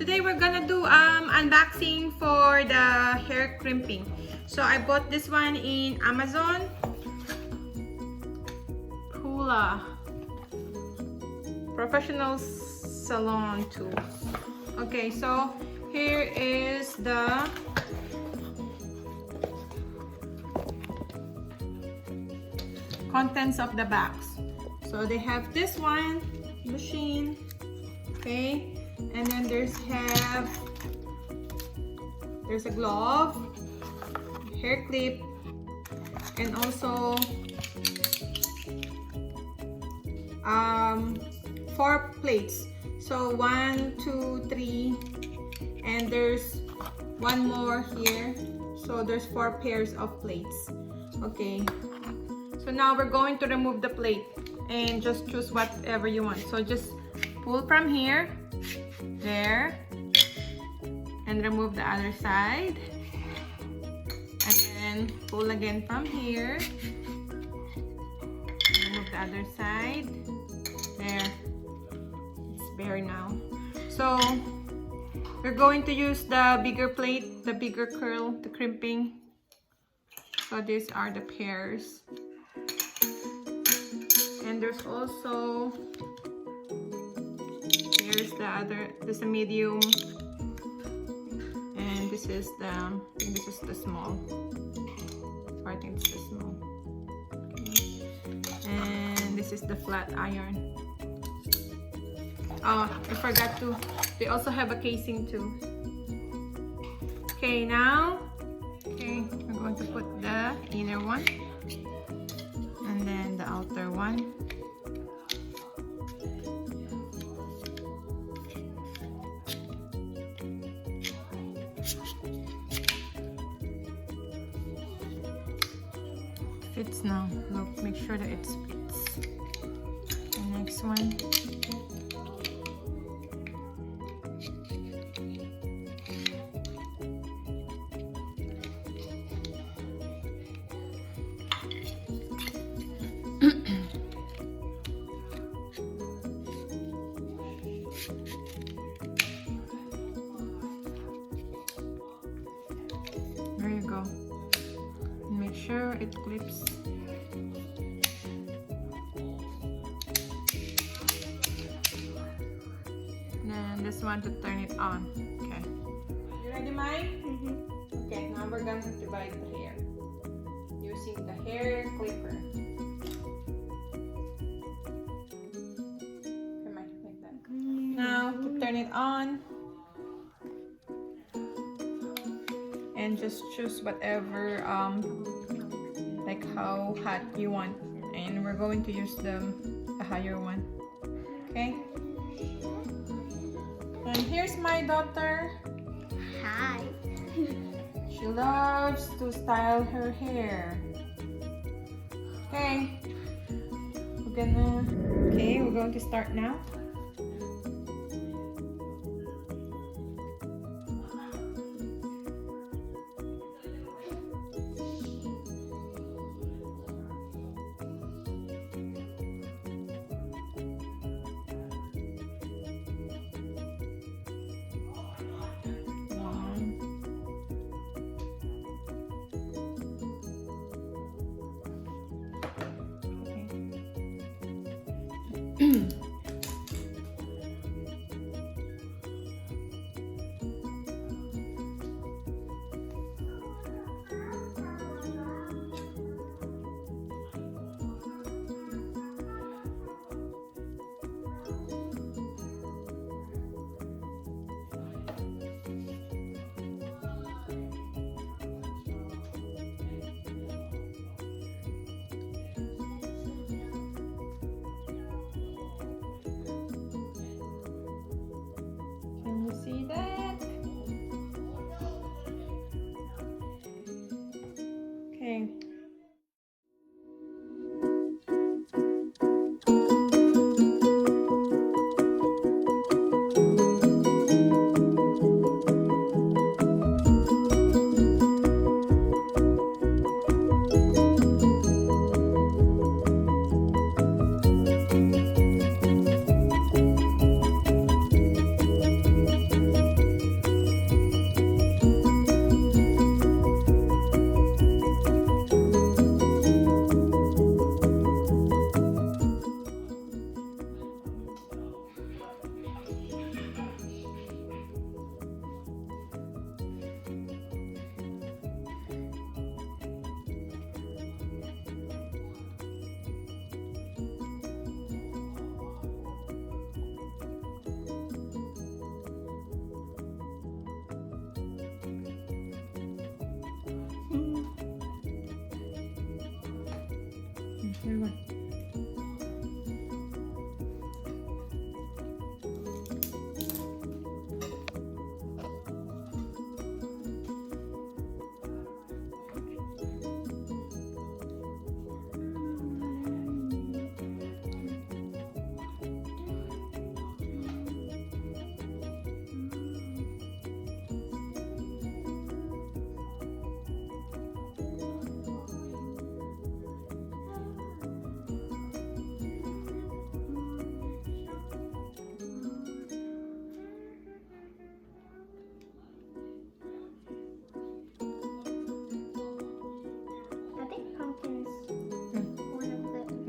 Today we're gonna do unboxing for the hair crimping. So I bought this one in Amazon. Pula Professional Salon Tools. Okay, so here is the contents of the box. So they have this one machine, okay, and then there's a glove, hair clip, and also 4 plates. So 1, 2, 3, and there's one more here. So there's 4 pairs of plates. Okay. So now we're going to remove the plate and just choose whatever you want. So just pull from here, there, and remove the other side. And then pull again from here, remove the other side. There, it's bare now. So we're going to use the bigger plate, the bigger curl, the crimping. So these are the pairs. And there's also, here's the other, this is a medium, and this is the, I think this is the small, or I think it's the small. Okay. And this is the flat iron. Oh, I forgot to, they also have a casing too. Okay, now, okay, we're going to put the inner one. And then the outer one. Fits now. Look, make sure that it fits. The next one. There you go. Make sure it clips. And this one to turn it on. Okay. You ready, Mai? Mm-hmm. Okay, now we're going to divide the hair using the hair clipper. Come on, like that. Now to turn it on. And just choose whatever like how hot you want, and we're going to use the higher one. Okay, and here's my daughter. Hi. She loves to style her hair. Okay, we're going to start now.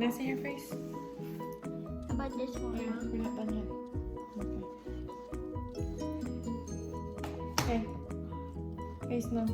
can see your face? How about this one? Yeah, Huh? we're not done yet. Okay. Okay. Face now.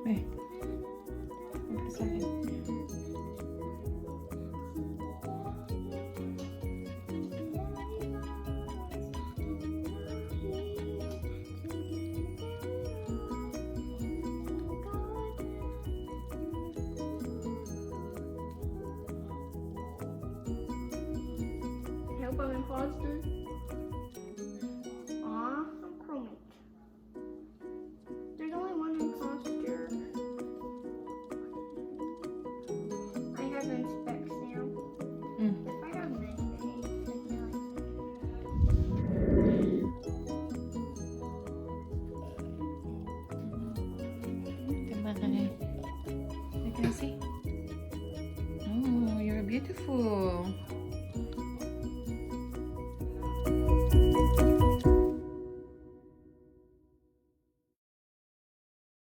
Hey. Look at something. I hope I'm imposter. Aw, I'm crewmate. There's only one imposter. I have inspect now. If I have this face, Goodbye. Can I see? Oh, you're beautiful.